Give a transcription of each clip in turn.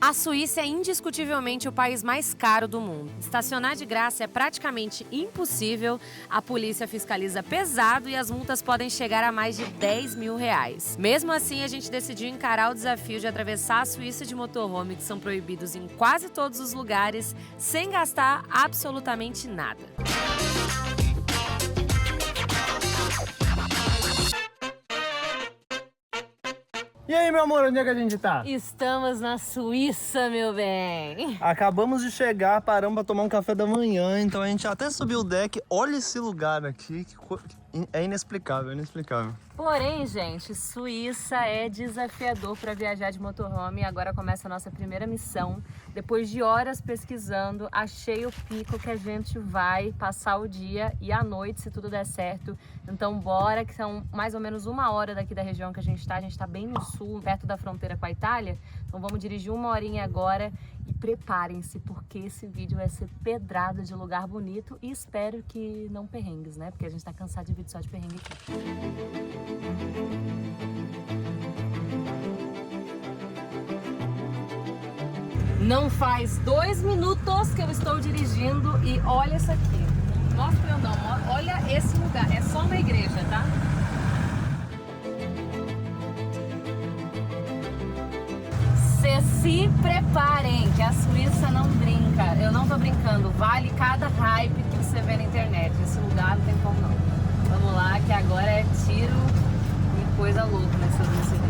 A Suíça é indiscutivelmente o país mais caro do mundo. Estacionar de graça é praticamente impossível, a polícia fiscaliza pesado e as multas podem chegar a mais de 10 mil reais. Mesmo assim, a gente decidiu encarar o desafio de atravessar a Suíça de motorhome, que são proibidos em quase todos os lugares, sem gastar absolutamente nada. E aí, meu amor, onde é que a gente tá? Estamos na Suíça, meu bem. Acabamos de chegar, paramos pra tomar um café da manhã, então a gente até subiu o deck. Olha esse lugar aqui, é inexplicável, é inexplicável. Porém, gente, Suíça é desafiador para viajar de motorhome e agora começa a nossa primeira missão. Depois de horas pesquisando, achei o pico que a gente vai passar o dia e a noite, se tudo der certo. Então bora, que são mais ou menos 1 hora daqui da região que a gente tá bem no sul, perto da fronteira com a Itália. Então vamos dirigir 1 horinha agora e preparem-se, porque esse vídeo vai ser pedrado de lugar bonito e espero que não perrengues, né? Porque a gente tá cansado de vídeo só de perrengue aqui. Não faz 2 minutos que eu estou dirigindo e olha isso aqui. Nossa, não, olha esse lugar. É só uma igreja, tá? Cês se preparem, que a Suíça não brinca. Eu não tô brincando. Vale cada hype que você vê na internet. Esse lugar não tem como não. Vamos lá, que agora é tiro e coisa louca nesse vídeo.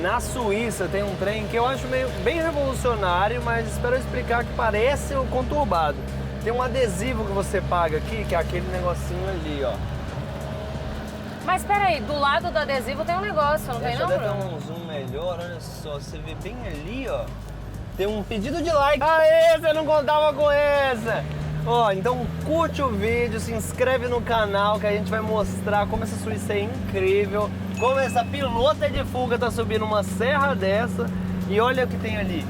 Na Suíça tem um trem que eu acho bem revolucionário, mas espero explicar que parece conturbado. Tem um adesivo que você paga aqui, que é aquele negocinho ali, ó. Mas peraí, do lado do adesivo tem um negócio, não tem não, Deixa eu dar Bruno? um zoom melhor, olha só, você vê bem ali, ó. Tem um pedido de like. Aê, você não contava com essa! Ó, então curte o vídeo, se inscreve no canal que a gente vai mostrar como essa Suíça é incrível, como essa pilota de fuga tá subindo uma serra dessa. E olha o que tem ali.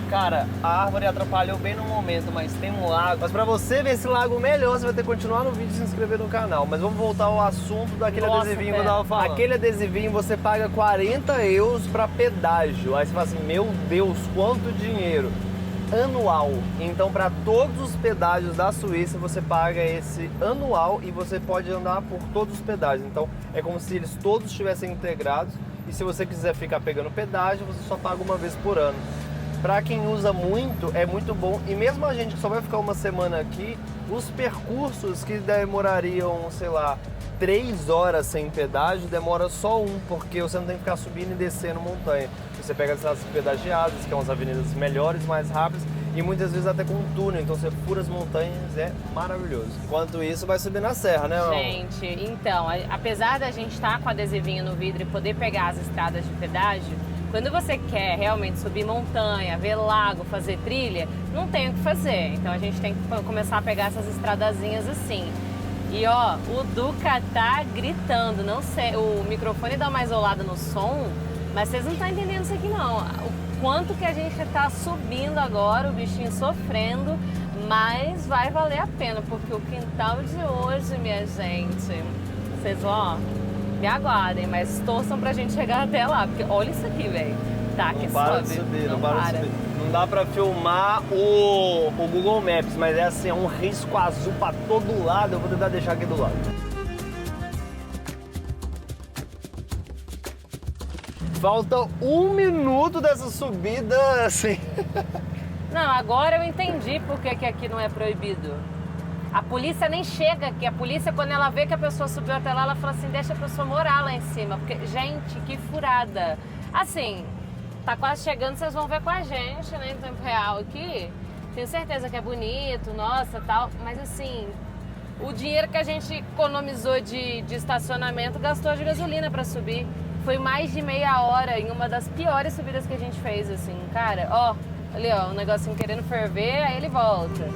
Cara, a árvore atrapalhou bem no momento, mas tem um lago. Mas pra você ver esse lago melhor, você vai ter que continuar no vídeo e se inscrever no canal. Mas vamos voltar ao assunto daquele adesivinho que eu tava falando. Aquele adesivinho você paga 40 euros pra pedágio. Aí você fala assim, meu Deus, quanto dinheiro! Anual. Então, para todos os pedágios da Suíça, você paga esse anual e você pode andar por todos os pedágios. Então, é como se eles todos estivessem integrados. E se você quiser ficar pegando pedágio, você só paga uma vez por ano. Para quem usa muito, é muito bom. E mesmo a gente que só vai ficar uma semana aqui, os percursos que demorariam, sei lá, 3 horas sem pedágio, demora só 1, porque você não tem que ficar subindo e descendo montanha. Você pega as estradas pedagiadas, que são as avenidas melhores, mais rápidas, e muitas vezes até com um túnel, então você fura as montanhas, é maravilhoso. Enquanto isso, vai subir na serra, né, Mel? Gente, então, apesar da gente estar com adesivinho no vidro e poder pegar as estradas de pedágio, quando você quer realmente subir montanha, ver lago, fazer trilha, não tem o que fazer. Então a gente tem que começar a pegar essas estradazinhas assim. E ó, o Duca tá gritando, não sei, o microfone dá uma isolada no som, mas vocês não estão entendendo isso aqui não. O quanto que a gente tá subindo agora, o bichinho sofrendo, mas vai valer a pena, porque o quintal de hoje, minha gente, vocês vão, ó, me aguardem, mas torçam pra gente chegar até lá, porque olha isso aqui, velho. Tá, que Não para sobe. de subir, Não não para de para. subir. Não dá pra filmar o Google Maps, mas é assim, é um risco azul pra todo lado. Eu vou tentar deixar aqui do lado. Falta 1 minuto dessa subida, assim. Não, agora eu entendi por que aqui não é proibido. A polícia nem chega aqui. A polícia, quando ela vê que a pessoa subiu até lá, ela fala assim, deixa a pessoa morar lá em cima. Porque, gente, que furada. Assim, tá quase chegando, vocês vão ver com a gente, né, em tempo real aqui. Tenho certeza que é bonito, nossa, tal. Mas, assim, o dinheiro que a gente economizou de estacionamento gastou de gasolina pra subir. Foi mais de meia hora em uma das piores subidas que a gente fez, assim. Cara, ó, ali, ó, um negocinho querendo ferver, aí ele volta.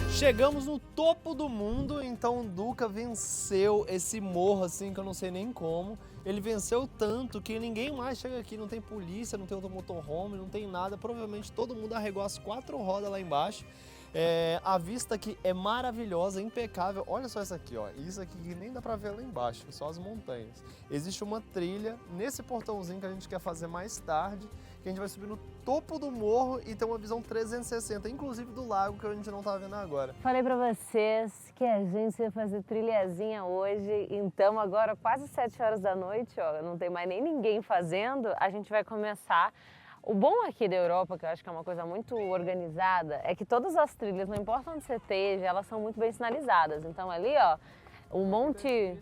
Chegamos no topo do mundo, então o Duca venceu esse morro assim que eu não sei nem como. Ele venceu tanto que ninguém mais chega aqui, não tem polícia, não tem outro motorhome, não tem nada. Provavelmente todo mundo arregou as 4 rodas lá embaixo. A vista aqui é maravilhosa, impecável. Olha só isso aqui, ó. Isso aqui que nem dá pra ver lá embaixo, só as montanhas. Existe uma trilha nesse portãozinho que a gente quer fazer mais tarde, que a gente vai subir no topo do morro e ter uma visão 360, inclusive do lago que a gente não tá vendo agora. Falei pra vocês que a gente ia fazer trilhazinha hoje, então agora quase 7 horas da noite, ó, não tem mais nem ninguém fazendo, a gente vai começar. O bom aqui da Europa, que eu acho que é uma coisa muito organizada, é que todas as trilhas, não importa onde você esteja, elas são muito bem sinalizadas. Então ali, ó, o Monte...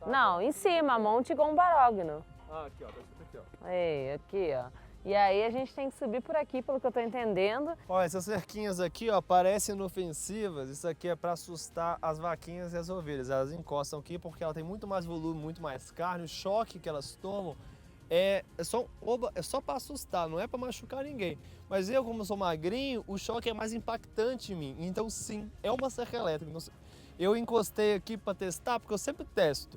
Não, em cima, Monte Gombarogno. Ah, aqui, ó, tá escrito aqui, ó. Ei, aqui, ó. E aí a gente tem que subir por aqui, pelo que eu tô entendendo. Ó, essas cerquinhas aqui, ó, parecem inofensivas. Isso aqui é para assustar as vaquinhas e as ovelhas. Elas encostam aqui porque ela tem muito mais volume, muito mais carne. O choque que elas tomam é só para assustar, não é para machucar ninguém. Mas eu, como sou magrinho, o choque é mais impactante em mim. Então, sim, é uma cerca elétrica. Eu encostei aqui para testar, porque eu sempre testo.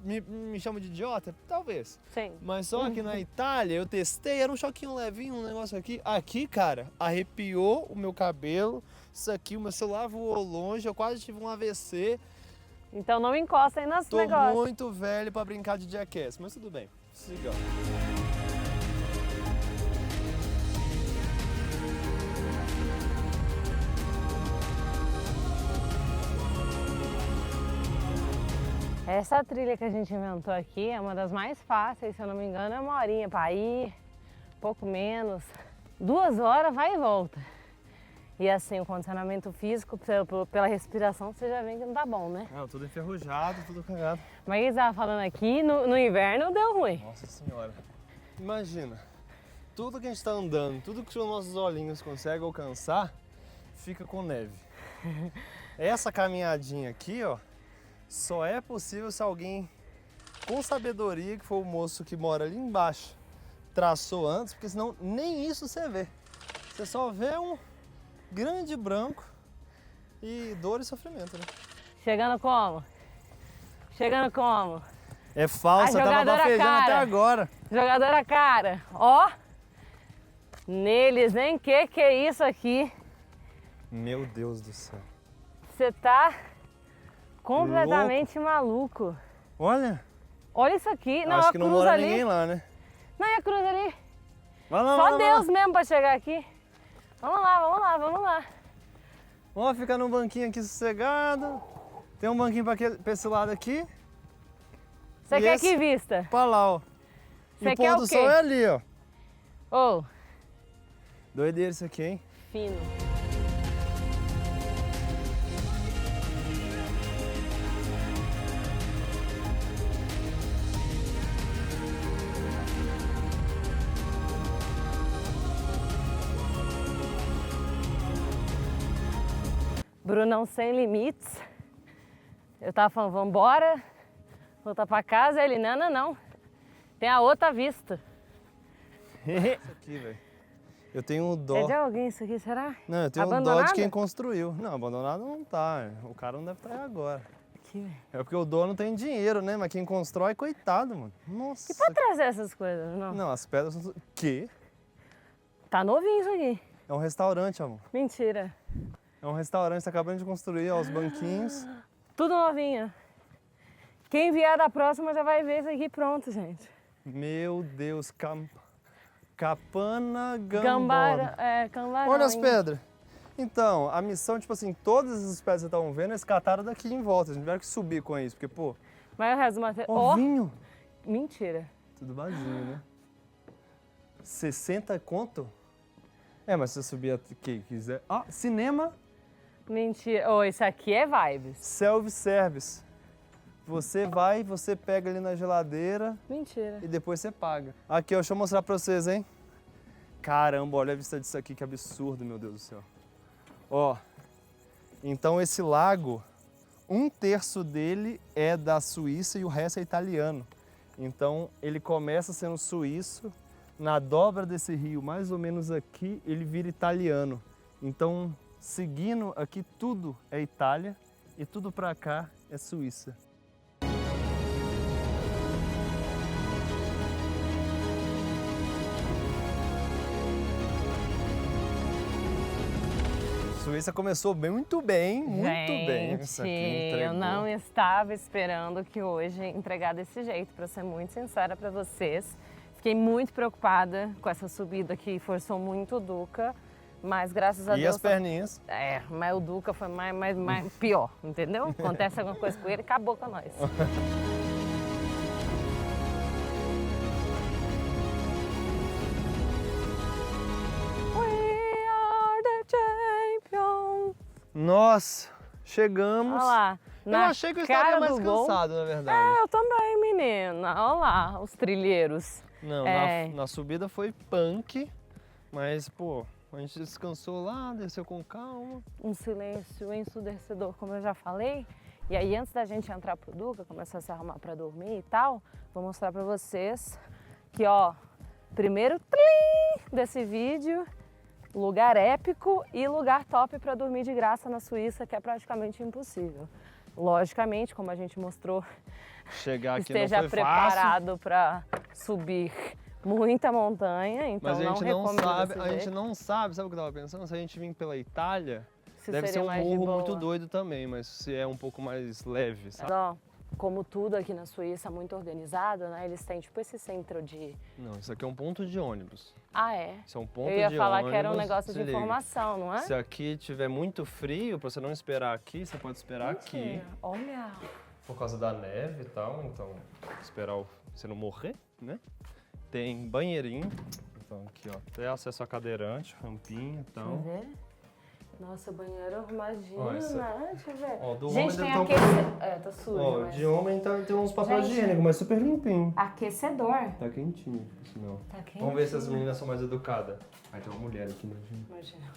Me chama de idiota? Talvez. Sim. Mas só que na Itália eu testei, era um choquinho levinho, um negócio aqui. Aqui, cara, arrepiou o meu cabelo. Isso aqui, o meu celular voou longe, eu quase tive um AVC. Então não encostem nas Tô negócios. muito velho pra brincar de jackass, mas tudo bem. Siga. Essa trilha que a gente inventou aqui é uma das mais fáceis, se eu não me engano, é 1 horinha para ir, pouco menos. 2 horas, vai e volta. E assim, o condicionamento físico, pela respiração, você já vê que não tá bom, né? Tudo enferrujado, tudo cagado. Mas ele estava falando aqui, no inverno deu ruim. Nossa senhora. Imagina, tudo que a gente tá andando, tudo que os nossos olhinhos conseguem alcançar, fica com neve. Essa caminhadinha aqui, ó, só é possível se alguém com sabedoria, que foi o moço que mora ali embaixo, traçou antes, porque senão nem isso você vê. Você só vê um grande branco e dor e sofrimento, né? Chegando como? Chegando como? É falsa, A tava jogadora bafejando cara. até agora. Jogadora cara, ó. Neles, nem que é isso aqui? Meu Deus do céu. Você tá completamente maluco. Olha, Olha isso aqui. Não, acho a que não cruz mora ali. ninguém lá, né? Não, e a cruz ali? Vai lá, Só vai Deus lá. mesmo pra chegar aqui. Vamos lá, vamos lá, vamos lá. Vamos ficar num banquinho aqui sossegado. Tem um banquinho pra esse lado aqui. Você E quer esse que vista? pra lá, ó. E Você o quer pôr o do quê? sol é ali, ó. Ô, Doideira isso aqui, hein? fino. Brunão sem limites. Eu tava falando, vambora, voltar pra casa. Ele, não. Tem a outra vista. Isso aqui, velho. Eu tenho um dó. É de alguém isso aqui, será? Não, eu tenho um dó Abandonado? de quem construiu. Não, abandonado não tá. O cara não deve estar aí agora. Aqui, velho. É porque o dono tem dinheiro, né? Mas quem constrói, coitado, mano. Nossa. E pra trazer essas coisas? Não. Não, as pedras são... Que? Tá novinho isso aqui. É um restaurante, amor. Mentira. É um restaurante, tá acabando de construir, ó, os banquinhos. Tudo novinho. Quem vier da próxima já vai ver isso aqui pronto, gente. Meu Deus, Capana Gambora. Cambarão. Olha as pedras. Então, a missão, tipo assim, todas essas pedras que vocês estão vendo, eles cataram daqui em volta. A gente tiveram que subir com isso, porque, pô, Mas o resto do material... ó, vinho. Mentira. Tudo vazio, né? 60 conto? É, mas se você subir aqui quiser... Ah, cinema Mentira. Ô, isso aqui é vibes. self-service. Você vai, você pega ali na geladeira Mentira. e depois você paga. Aqui, ó, deixa eu mostrar pra vocês, hein? Caramba, olha a vista disso aqui, que absurdo, meu Deus do céu. Ó, então esse lago, 1/3 dele é da Suíça e o resto é italiano. Então ele começa sendo suíço, na dobra desse rio, mais ou menos aqui, ele vira italiano. Então, seguindo aqui, tudo é Itália e tudo pra cá é Suíça. Suíça começou muito bem, muito bem. Gente, Isso aqui entregou. eu não estava esperando que hoje entregar desse jeito, para ser muito sincera para vocês. Fiquei muito preocupada com essa subida que forçou muito o Duca, mas graças a E Deus... as perninhas? Mas o Duca foi mais pior, entendeu? Acontece alguma coisa com ele, acabou com nós. We are the champions. Nossa, chegamos. Olha lá. Eu achei que eu estaria mais cansado, na verdade. É, eu também, menina. Olha lá, os trilheiros. Não, na subida foi punk, mas, pô, a gente descansou lá, desceu com calma. Um silêncio ensurdecedor, como eu já falei. E aí, antes da gente entrar pro Duca, começar a se arrumar pra dormir e tal, vou mostrar pra vocês que, ó, primeiro trim desse vídeo, lugar épico e lugar top pra dormir de graça na Suíça, que é praticamente impossível. Logicamente, como a gente mostrou, Chegar aqui esteja não foi preparado para subir muita montanha, então mas a gente não recomendo sabe, desse a gente jeito. não sabe, sabe o que eu tava pensando? Se a gente vir pela Itália, Se deve ser seria um mais de morro boa. muito doido também, mas se é um pouco mais leve, sabe? Ó, como tudo aqui na Suíça, muito organizado, né? Eles têm tipo esse centro de... Não, isso aqui é um ponto de ônibus. Ah, é? Isso é um ponto Eu ia de falar ônibus. que era um negócio se de liga. informação, não é? Se aqui tiver muito frio, pra você não esperar aqui, você pode esperar aqui. Olha, Por causa da neve e tal, então esperar você não morrer, né? Tem banheirinho, então aqui ó, tem acesso a cadeirante, rampinha e tal. quer ver? Nossa, banheiro arrumadinho, Ó, essa- né? Deixa eu ver. Ó, do Gente, homem tem deve tá um aquecedor. É, tá sujo, Ó, mas... de homem tem uns papéis Gente. higiênicos, mas super limpinho. Aquecedor. Tá quentinho, por sinal. Tá quente. Vamos ver se as meninas são mais educadas. Aí tem uma mulher aqui, imagina. Imagina.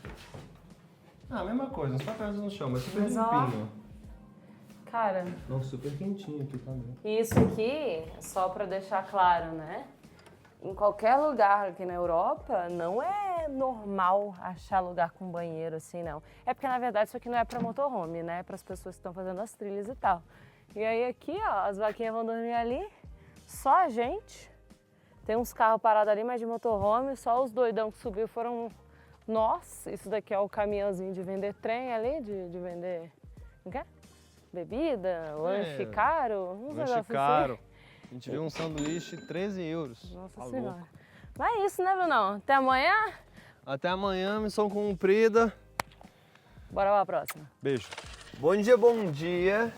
Ah, mesma coisa, uns papéis no chão, mas super Mas, ó. limpinho. Cara, Não, super quentinho aqui também. isso aqui, só pra deixar claro, né? Em qualquer lugar aqui na Europa, não é normal achar lugar com banheiro assim, não. É porque, na verdade, isso aqui não é pra motorhome, né? É pras pessoas que estão fazendo as trilhas e tal. E aí aqui, ó, as vaquinhas vão dormir ali, só a gente. Tem uns carros parados ali, mas de motorhome, só os doidão que subiu foram nós. Isso daqui é o caminhãozinho de vender trem ali, de vender... O quê? Bebida, lanche caro, uns Lanche negócios caro. assim. A gente viu um sanduíche 13 euros. Nossa Tá Senhora. louco. Mas é isso, né, Brunão? Até amanhã. Até amanhã, missão cumprida. Bora pra próxima. Beijo. Bom dia, bom dia.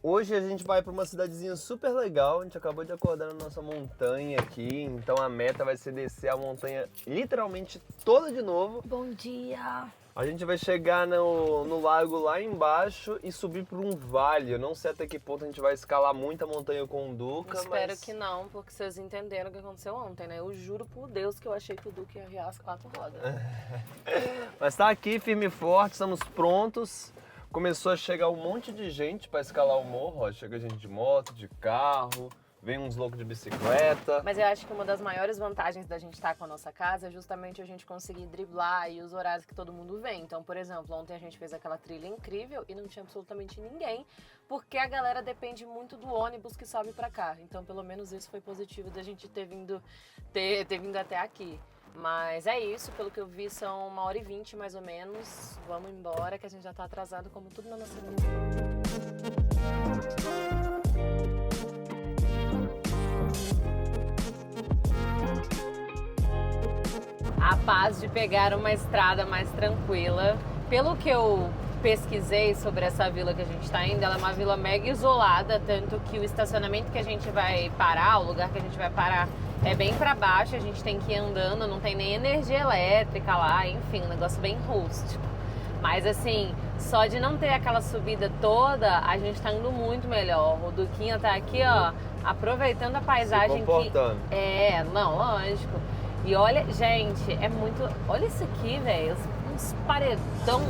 Hoje a gente vai para uma cidadezinha super legal. A gente acabou de acordar na nossa montanha aqui, então a meta vai ser descer a montanha literalmente toda de novo. Bom dia. A gente vai chegar no lago lá embaixo e subir por um vale. Eu não sei até que ponto a gente vai escalar muita montanha com o Duca, Espero mas... que não, porque vocês entenderam o que aconteceu ontem, né? Eu juro por Deus que eu achei que o Duque ia arriar as 4 rodas. Mas tá aqui, firme e forte, estamos prontos. Começou a chegar um monte de gente para escalar o morro. Ó. Chega gente de moto, de carro, vem uns loucos de bicicleta. Mas eu acho que uma das maiores vantagens da gente estar com a nossa casa é justamente a gente conseguir driblar aí os horários que todo mundo vem. Então, por exemplo, ontem a gente fez aquela trilha incrível e não tinha absolutamente ninguém, porque a galera depende muito do ônibus que sobe pra cá. Então, pelo menos isso foi positivo da gente ter vindo até aqui. Mas é isso, pelo que eu vi são 1h20 mais ou menos. Vamos embora que a gente já tá atrasado como tudo na nossa vida. A paz de pegar uma estrada mais tranquila. Pelo que eu pesquisei sobre essa vila que a gente está indo, ela é uma vila mega isolada, tanto que o estacionamento que a gente vai parar, o lugar que a gente vai parar é bem para baixo, a gente tem que ir andando, não tem nem energia elétrica lá, enfim, um negócio bem rústico. Mas assim, só de não ter aquela subida toda, a gente tá indo muito melhor. O Duquinha tá aqui, ó, aproveitando a paisagem Se comportando. Não, lógico. E olha, gente, é muito... Olha isso aqui, velho, uns paredão.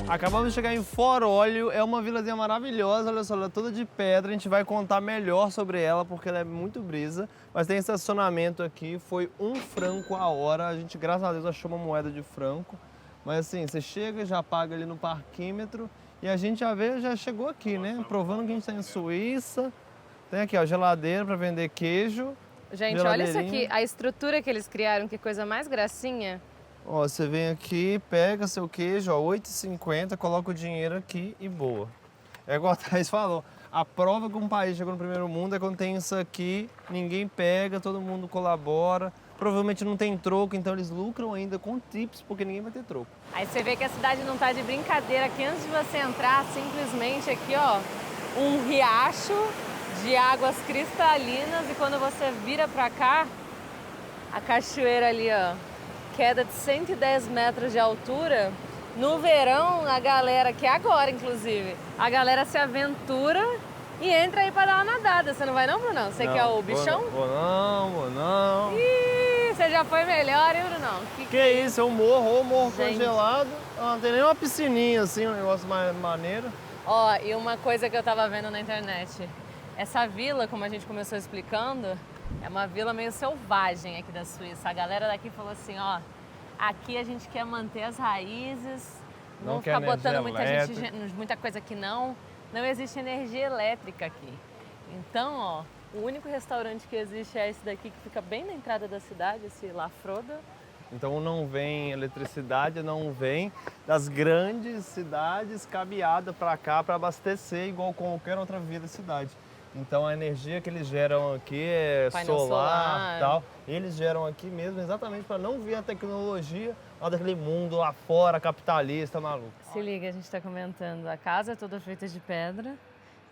Acabamos de chegar em Forolho, é uma vilazinha maravilhosa, olha só, ela é toda de pedra, a gente vai contar melhor sobre ela porque ela é muito brisa, mas tem estacionamento aqui, foi R$1 a hora, a gente graças a Deus achou uma moeda de franco, mas assim, você chega, já paga ali no parquímetro e a gente já chegou aqui, né, provando que a gente está em Suíça, tem aqui ó, geladeira para vender queijo, Gente, olha isso geladeirinha. aqui, a estrutura que eles criaram, que coisa mais gracinha. Ó, você vem aqui, pega seu queijo, ó, R$ 8,50, coloca o dinheiro aqui e boa. É igual a Thaís falou, a prova que um país chegou no primeiro mundo é quando tem isso aqui, ninguém pega, todo mundo colabora. Provavelmente não tem troco, então eles lucram ainda com tips, porque ninguém vai ter troco. Aí você vê que a cidade não tá de brincadeira, que antes de você entrar, simplesmente aqui, ó, um riacho de águas cristalinas, e quando você vira pra cá, a cachoeira ali, ó, queda de 110 metros de altura. No verão, a galera, que é agora inclusive, a galera se aventura e entra aí pra dar uma nadada. Você não vai não, Brunão? Você que é o bichão? Vou não. Ih, você já foi melhor, hein, Brunão? Que isso, é um morro Gente. congelado. Não tem nem uma piscininha assim, um negócio mais maneiro. Ó, e uma coisa que eu tava vendo na internet. Essa vila, como a gente começou explicando, é uma vila meio selvagem aqui da Suíça. A galera daqui falou assim, ó, aqui a gente quer manter as raízes, não quer ficar botando energia muita coisa que não existe energia elétrica aqui. Então, ó, o único restaurante que existe é esse daqui, que fica bem na entrada da cidade, esse La Froda. Então não vem eletricidade, não vem das grandes cidades cabeada para cá para abastecer igual qualquer outra vila e cidade. Então a energia que eles geram aqui é Painel solar e tal. Eles geram aqui mesmo exatamente para não vir a tecnologia lá daquele mundo lá fora, capitalista, maluco. Se liga, a gente está comentando, a casa é toda feita de pedra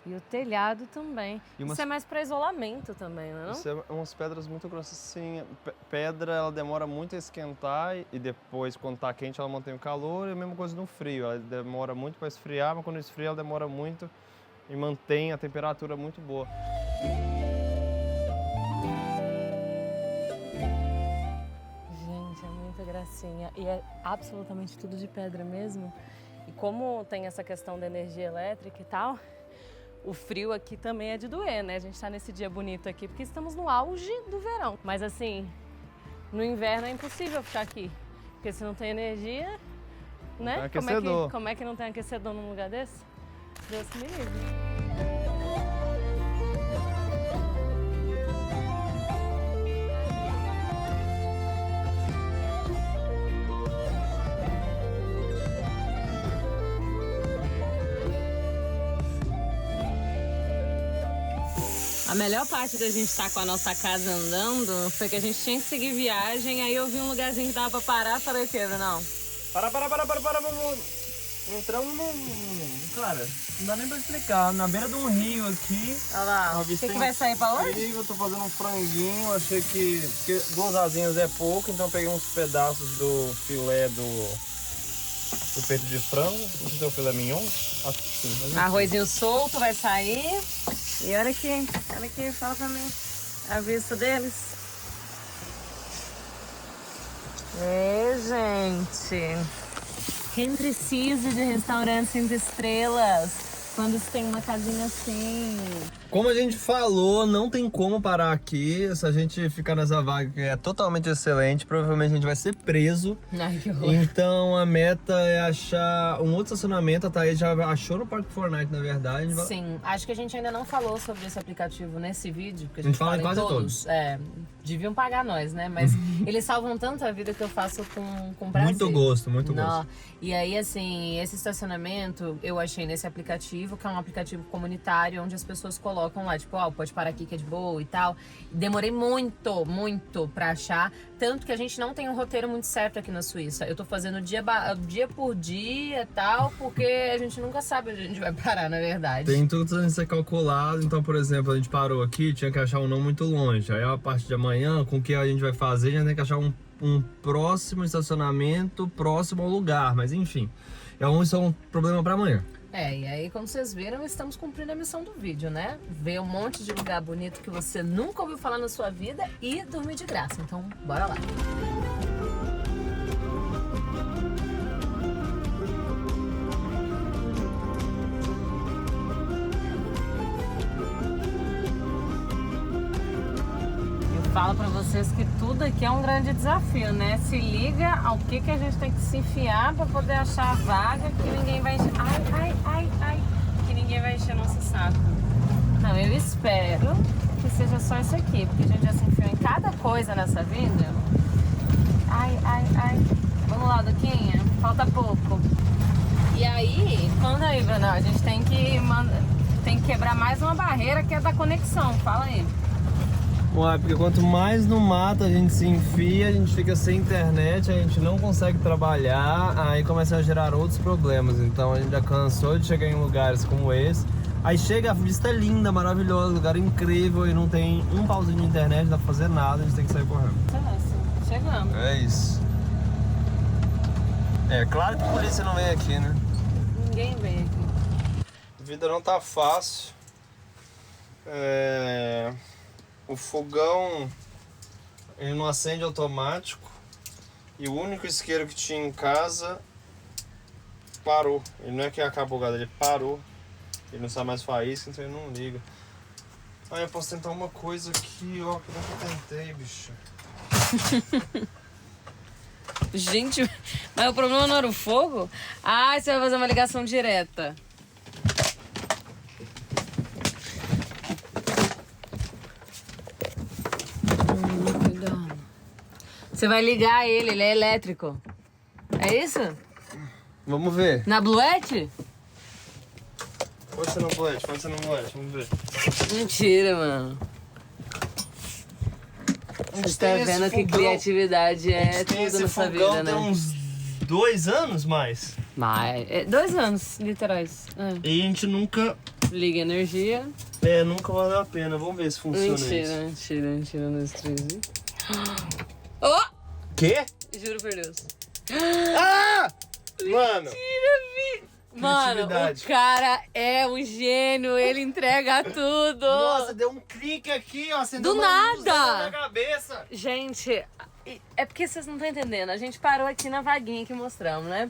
e o telhado também. E Isso é mais para isolamento também, não é? Isso é umas pedras muito grossas, sim. Pedra, ela demora muito a esquentar e depois, quando tá quente, ela mantém o calor. E a mesma coisa no frio, ela demora muito para esfriar, mas quando esfria, ela demora muito e mantém a temperatura muito boa. Gente, é muita gracinha. E é absolutamente tudo de pedra mesmo. E como tem essa questão da energia elétrica e tal, o frio aqui também é de doer, né? A gente tá nesse dia bonito aqui porque estamos no auge do verão. Mas assim, no inverno é impossível ficar aqui. Porque se não tem energia, né? Tem aquecedor. Como é que não tem aquecedor num lugar desse? Deus me livre. A melhor parte da gente estar com a nossa casa andando foi que a gente tinha que seguir viagem, aí eu vi um lugarzinho que dava pra parar, falei o quê, Brunão? Para. Entramos Cara, não dá nem pra explicar. Na beira de um rio aqui. Olha lá, o que vai sair pra hoje? Eu tô fazendo um franguinho, achei que 2 asinhas é pouco, então eu peguei uns pedaços do filé do peito de frango. Não sei se é o filé mignon. Acho que sim. Mas Arrozinho solto vai sair. E olha aqui, fala pra mim a vista deles. Gente, quem precisa de restaurante 5 estrelas quando se tem uma casinha assim? como a gente falou, não tem como parar aqui. Se a gente ficar nessa vaga que é totalmente excelente, provavelmente a gente vai ser preso. Ai, que horror. Então a meta é achar um outro estacionamento. A Thaís já achou no Parque Fortnite, na verdade. Sim, acho que a gente ainda não falou sobre esse aplicativo nesse vídeo, porque A gente fala em quase todos. É, deviam pagar nós, né? Mas eles salvam tanto a vida que eu faço com prazer. Muito gosto, muito Não. gosto. E aí, assim, esse estacionamento eu achei nesse aplicativo, que é um aplicativo comunitário, onde as pessoas colocam lá, tipo, ó, pode parar aqui que é de boa e tal. Demorei muito pra achar, tanto que a gente não tem um roteiro muito certo aqui na Suíça. Eu tô fazendo dia por dia e tal, porque a gente nunca sabe onde a gente vai parar, na verdade. Tem tudo a ser calculado. Então, por exemplo, a gente parou aqui, tinha que achar um não muito longe. Aí a parte de amanhã, com o que a gente vai fazer, a gente tem que achar um próximo estacionamento, próximo ao lugar. Mas enfim, isso é um problema para amanhã. É, e aí, como vocês viram, estamos cumprindo a missão do vídeo, né? Ver um monte de lugar bonito que você nunca ouviu falar na sua vida e dormir de graça. Então, bora lá. Falo pra vocês que tudo aqui é um grande desafio, né? Se liga ao que a gente tem que se enfiar pra poder achar a vaga que ninguém vai encher. Ai, que ninguém vai encher nosso saco. Não, eu espero que seja só isso aqui, porque a gente já se enfiou em cada coisa nessa vida. Ai, ai, ai. Vamos lá, Duquinha? Falta pouco. E aí, conta aí, Bruno, a gente tem que quebrar mais uma barreira que é da conexão. Fala aí. Ué, porque quanto mais no mato a gente se enfia, a gente fica sem internet, a gente não consegue trabalhar, aí começa a gerar outros problemas. Então a gente já cansou de chegar em lugares como esse. Aí chega, a vista é linda, maravilhosa, lugar incrível e não tem um pauzinho de internet, não dá pra fazer nada, a gente tem que sair correndo. Chegamos. É isso. É claro que a polícia não vem aqui, né? Ninguém vem aqui. A vida não tá fácil. O fogão, ele não acende automático. E o único isqueiro que tinha em casa parou. Ele não é que acabou o gás, ele parou. Ele não sabe mais faísca, então ele não liga. Ah, eu posso tentar uma coisa aqui, ó, que eu nunca tentei, bicho. Gente, mas o problema não era o fogo? Ah, você vai fazer uma ligação direta. Cuidado. Você vai ligar ele é elétrico. É isso? Vamos ver. Na Bluette? Pode ser no Bluette, vamos ver. Mentira, mano. Você tá vendo que criatividade é tudo nessa vida, né? Tem uns 2 anos mais. Mas, 2 anos, literais. E a gente nunca... Liga energia. Nunca valeu a pena. Vamos ver se funciona isso. Mentira, 1, 2, 3. Oh! Quê? Juro por Deus. Ah! Mano! Mano, o cara é um gênio, ele entrega tudo. Nossa, deu um clique aqui, ó. Acendeu Do uma luz nada. na cabeça. Gente, é porque vocês não estão entendendo. A gente parou aqui na vaguinha que mostramos, né?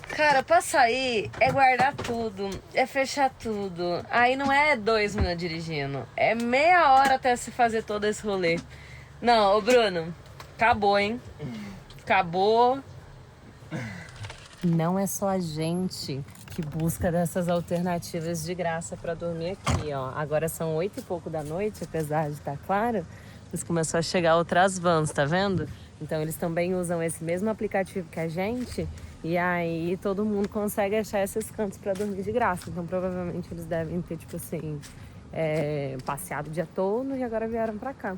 Cara, pra sair é guardar tudo, é fechar tudo. Aí não é 2 minutos dirigindo, é meia hora até se fazer todo esse rolê. Não, ô Bruno, acabou, hein? Acabou. Não é só a gente que busca dessas alternativas de graça pra dormir aqui, ó. Agora são 8 e pouco da noite, apesar de estar claro, mas começou a chegar outras vans, tá vendo? Então eles também usam esse mesmo aplicativo que a gente e aí todo mundo consegue achar esses cantos pra dormir de graça. Então provavelmente eles devem ter, tipo assim, passeado o dia todo e agora vieram pra cá.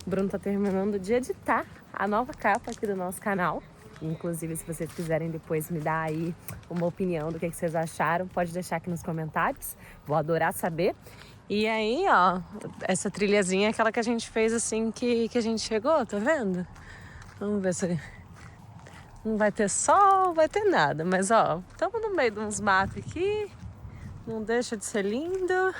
O Bruno tá terminando de editar a nova capa aqui do nosso canal. Inclusive, se vocês quiserem depois me dar aí uma opinião do que vocês acharam, pode deixar aqui nos comentários. Vou adorar saber. E aí, ó, essa trilhazinha é aquela que a gente fez assim que a gente chegou, tá vendo? Vamos ver se... Não vai ter sol, vai ter nada. Mas, ó, estamos no meio de uns matos aqui. Não deixa de ser lindo.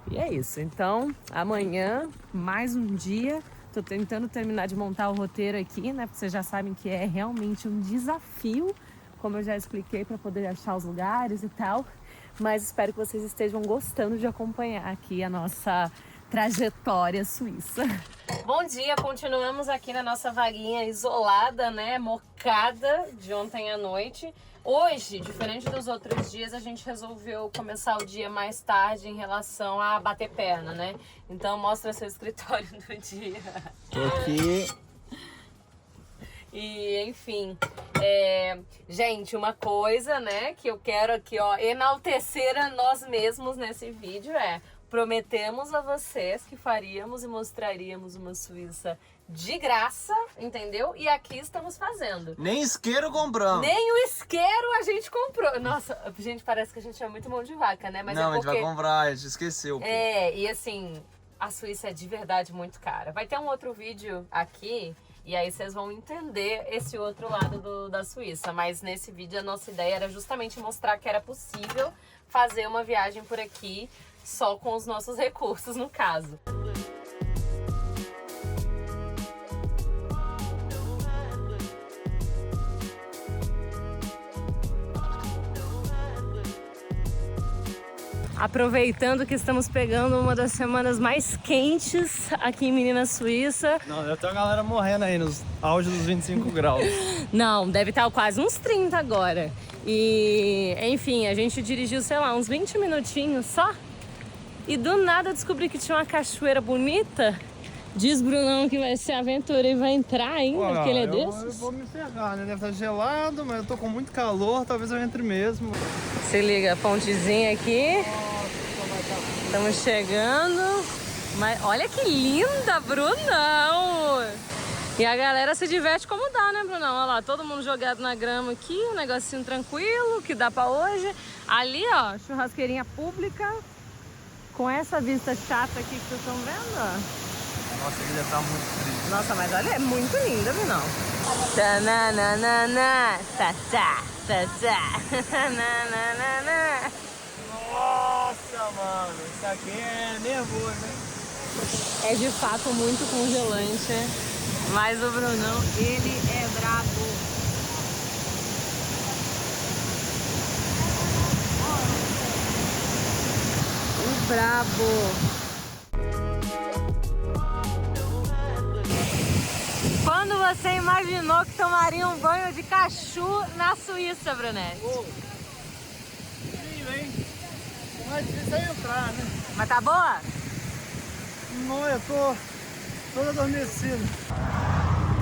E é isso. Então, amanhã, mais um dia... Tô tentando terminar de montar o roteiro aqui, né? Porque vocês já sabem que é realmente um desafio, como eu já expliquei, para poder achar os lugares e tal. Mas espero que vocês estejam gostando de acompanhar aqui a nossa trajetória suíça. Bom dia, continuamos aqui na nossa vaguinha isolada, né? Mocada de ontem à noite. Hoje, diferente dos outros dias, a gente resolveu começar o dia mais tarde em relação a bater perna, né? Então mostra seu escritório do dia. Tô aqui. E, enfim, gente, uma coisa, né, que eu quero aqui, ó, enaltecer a nós mesmos nesse vídeo prometemos a vocês que faríamos e mostraríamos uma Suíça de graça, entendeu? E aqui estamos fazendo. Nem isqueiro compramos. Nem o isqueiro a gente comprou. Nossa, gente, parece que a gente é muito mão de vaca, né? Mas não, é porque... a gente vai comprar, a gente esqueceu. Pô. E assim, a Suíça é de verdade muito cara. Vai ter um outro vídeo aqui e aí vocês vão entender esse outro lado da Suíça. Mas nesse vídeo a nossa ideia era justamente mostrar que era possível fazer uma viagem por aqui só com os nossos recursos, no caso. Aproveitando que estamos pegando uma das semanas mais quentes aqui em Menina Suíça. Não, deve ter uma galera morrendo aí nos auge dos 25 graus. Não, deve estar quase uns 30 agora. E, enfim, a gente dirigiu, sei lá, uns 20 minutinhos só. E do nada eu descobri que tinha uma cachoeira bonita. Diz Brunão que vai ser aventura e vai entrar ainda, porque ele é desses. Eu vou me ferrar, né? Deve estar gelado, mas eu tô com muito calor, talvez eu entre mesmo. Se liga, pontezinha aqui. Estamos chegando. Mas olha que linda, Brunão! E a galera se diverte como dá, né, Brunão? Olha lá, todo mundo jogado na grama aqui, um negocinho tranquilo, que dá pra hoje. Ali, ó, churrasqueirinha pública, com essa vista chata aqui que vocês estão vendo, ó. Nossa, ele já tá muito frio. Nossa, mas olha, é muito linda, Brunão. Tananana, tatá, tatá, tananana. Nossa, mano, isso aqui é nervoso, hein? É de fato muito congelante, mas o Brunão, ele é brabo. O brabo. Quando você imaginou que tomaria um banho de cachu na Suíça, Brunete? Frio, hein? Não é difícil aí entrar, né? Mas tá boa? Não, eu tô todo adormecido.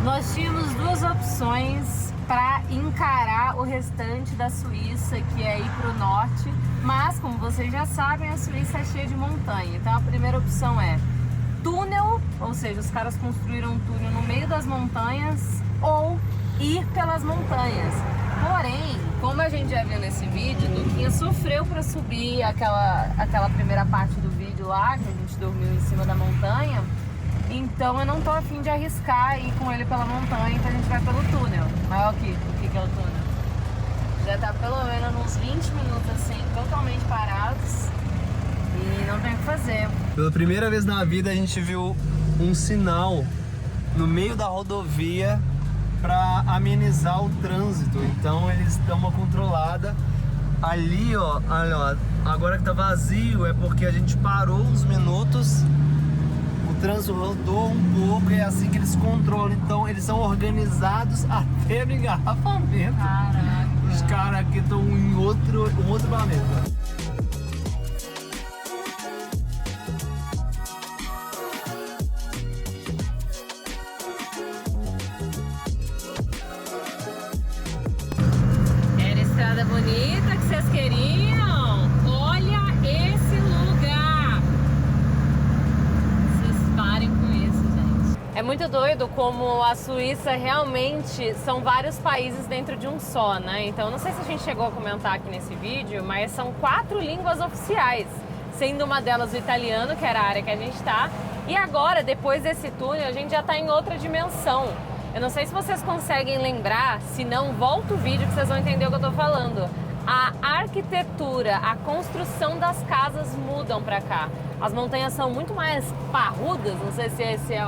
Nós tínhamos duas opções para encarar o restante da Suíça, que é ir para o norte, mas como vocês já sabem, a Suíça é cheia de montanha. Então a primeira opção é túnel, ou seja, os caras construíram um túnel no meio das montanhas, ou ir pelas montanhas. Porém, como a gente já viu nesse vídeo, Duquinha sofreu para subir aquela primeira parte do vídeo lá, que a gente dormiu em cima da montanha. Então eu não tô afim de arriscar ir com ele pela montanha, então a gente vai pelo túnel. Mas olha aqui, o que é o túnel? Já tá pelo menos uns 20 minutos assim, totalmente parados. E não tem o que fazer. Pela primeira vez na vida a gente viu um sinal no meio da rodovia para amenizar o trânsito. Então eles dão uma controlada. Ali, ó, olha, ó, agora que tá vazio é porque a gente parou uns minutos. O trânsito rodou um pouco e é assim que eles controlam. Então eles são organizados até no engarrafamento. Caraca. Os caras aqui estão em um outro planeta. Era estrada bonita que vocês queriam? Olha esse lugar! Vocês parem com isso, gente. É muito doido como a Suíça realmente são vários países dentro de um só, né? Então, não sei se a gente chegou a comentar aqui nesse vídeo, mas são 4 línguas oficiais, sendo uma delas o italiano, que era a área que a gente tá. E agora, depois desse túnel, a gente já tá em outra dimensão. Eu não sei se vocês conseguem lembrar, se não, volta o vídeo que vocês vão entender o que eu tô falando. A arquitetura, a construção das casas mudam pra cá. As montanhas são muito mais parrudas, não sei se esse é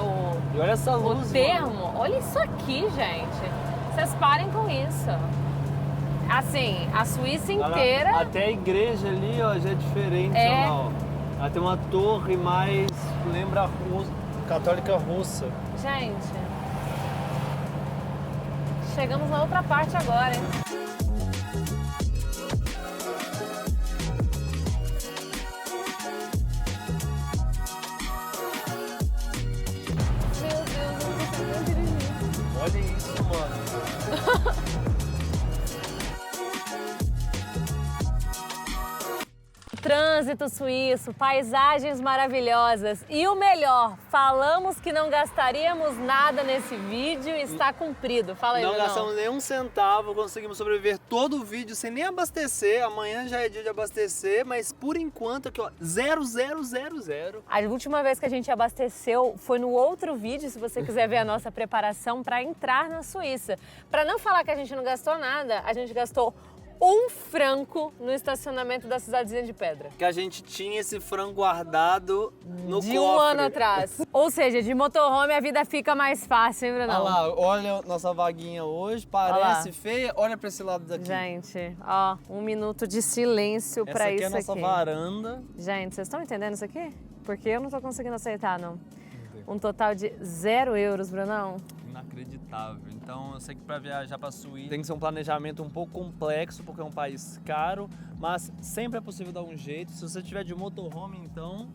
E olha essa o luz, termo. mano. Olha isso aqui, gente. Vocês parem com isso. Assim, a Suíça inteira... Até a igreja ali, ó, já é diferente, É. ó. Ela tem uma torre mais... lembra a russa, católica russa. Gente... Chegamos na outra parte agora, hein? Meu Deus, não consigo nem dirigir. Olha isso, mano. Trânsito suíço, paisagens maravilhosas e o melhor, falamos que não gastaríamos nada nesse vídeo e está cumprido. Fala aí, Não Brunão. gastamos nenhum centavo, conseguimos sobreviver todo o vídeo sem nem abastecer. Amanhã já é dia de abastecer, mas por enquanto aqui, ó, 0. A última vez que a gente abasteceu foi no outro vídeo, se você quiser ver a nossa preparação para entrar na Suíça. Para não falar que a gente não gastou nada, a gente gastou um franco no estacionamento da cidadezinha de pedra. Que a gente tinha esse frango guardado no cofre. De um ano atrás. Ou seja, de motorhome a vida fica mais fácil, hein, Brunão? Olha lá, olha nossa vaguinha hoje, parece feia. Olha pra esse lado daqui. Gente, ó, 1 minuto de silêncio Essa pra aqui isso é a nossa aqui. varanda. Gente, vocês estão entendendo isso aqui? Porque eu não tô conseguindo aceitar, não. Um total de 0 euros, Brunão. inacreditável. Então eu sei que para viajar para Suíça Tem que ser um planejamento um pouco complexo, porque é um país caro, mas sempre é possível dar um jeito. Se você tiver de motorhome, então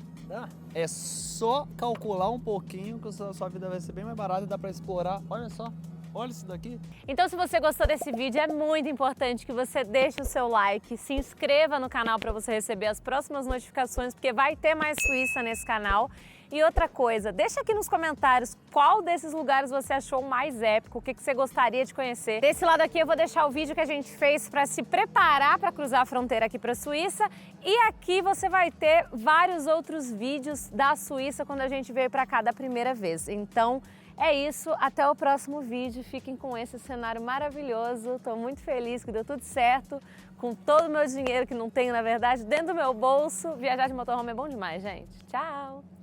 é só calcular um pouquinho que a sua vida vai ser bem mais barata e dá para explorar. Olha só, olha isso daqui. Então, se você gostou desse vídeo, é muito importante que você deixe o seu like, se inscreva no canal para você receber as próximas notificações, porque vai ter mais Suíça nesse canal. E outra coisa, deixa aqui nos comentários qual desses lugares você achou mais épico, o que você gostaria de conhecer. Desse lado aqui eu vou deixar o vídeo que a gente fez para se preparar para cruzar a fronteira aqui para a Suíça. E aqui você vai ter vários outros vídeos da Suíça quando a gente veio para cá da primeira vez. Então, é isso, até o próximo vídeo. Fiquem com esse cenário maravilhoso. Estou muito feliz que deu tudo certo, com todo o meu dinheiro, que não tenho na verdade, dentro do meu bolso. Viajar de motorhome é bom demais, gente. Tchau!